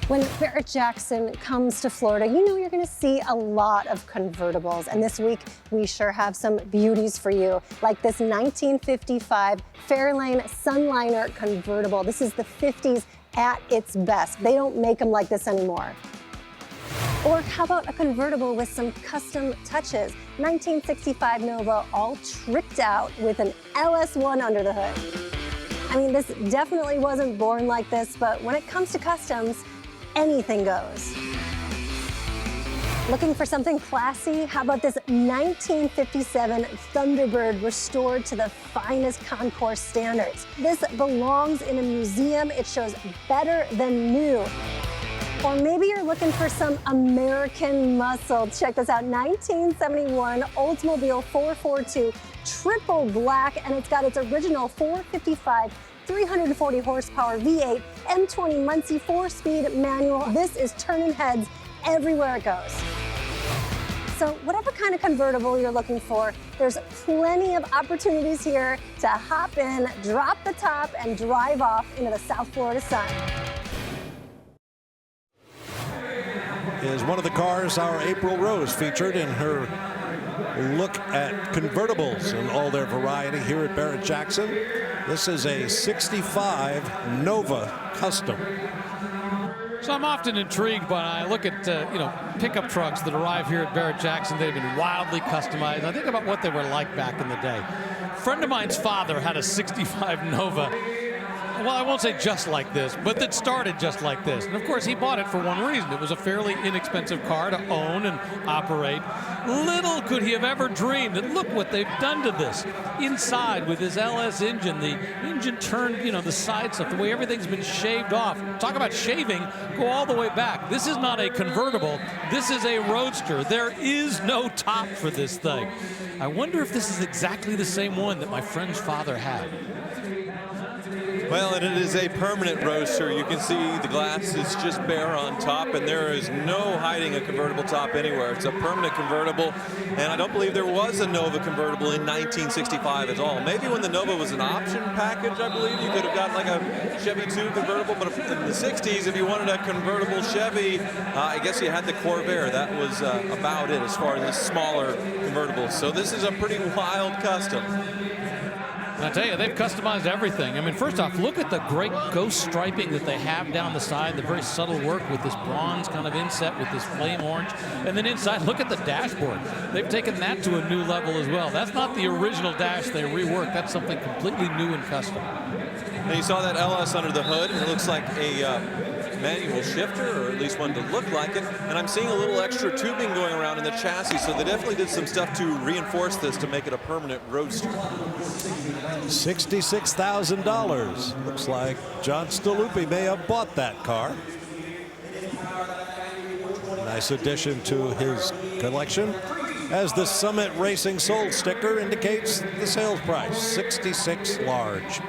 When Barrett Jackson comes to Florida, you know you're going to see a lot of convertibles. And this week, we sure have some beauties for you, like this 1955 Fairlane Sunliner convertible. This is the 50s at its best. They don't make them like this anymore. Or how about a convertible with some custom touches? 1965 Nova, all tricked out with an LS1 under the hood. I mean, this definitely wasn't born like this, but when it comes to customs, anything goes. Looking for something classy? How about this 1957 Thunderbird restored to the finest concourse standards? This belongs in a museum. It shows better than new. Or maybe you're looking for some American muscle. Check this out, 1971 Oldsmobile 442 triple black, and it's got its original 455 340 horsepower V8 M20 Muncie 4-speed manual. This is turning heads everywhere it goes. So whatever kind of convertible you're looking for, there's plenty of opportunities here to hop in, drop the top, and drive off into the South Florida sun. Is one of the cars our April Rose featured in her look at convertibles and all their variety here at Barrett Jackson. This is a 65 Nova Custom. So I'm often intrigued when I look at pickup trucks that arrive here at Barrett Jackson. They've been wildly customized. I think about what they were like back in the day. A friend of mine's father had a 65 Nova. Well, I won't say just like this, but that started just like this. And of course, he bought it for one reason. It was a fairly inexpensive car to own and operate. Little could he have ever dreamed that look what they've done to this. Inside with his LS engine, the engine turned, the side stuff, the way everything's been shaved off. Talk about shaving, go all the way back. This is not a convertible. This is a roadster. There is no top for this thing. I wonder if this is exactly the same one that my friend's father had. Well, and it is a permanent roadster. You can see the glass is just bare on top, and there is no hiding a convertible top anywhere. It's a permanent convertible, and I don't believe there was a Nova convertible in 1965 at all. Maybe when the Nova was an option package, I believe you could have got like a Chevy 2 convertible, but in the 60s, if you wanted a convertible Chevy, I guess you had the Corvair. That was about it as far as the smaller convertibles. So this is a pretty wild custom. And I tell you, they've customized everything. I mean, first off, look at the great ghost striping that they have down the side, the very subtle work with this bronze kind of inset with this flame orange. And then inside, look at the dashboard. They've taken that to a new level as well. That's not the original dash they reworked. That's something completely new and custom. And you saw that LS under the hood, and it looks like a manual shifter, or at least one to look like it. And I'm seeing a little extra tubing going around in the chassis, so they definitely did some stuff to reinforce this to make it a permanent roadster. $66,000. Looks like John Staluppi may have bought that car. Nice addition to his collection, as the Summit Racing Sold sticker indicates the sales price, $66 large.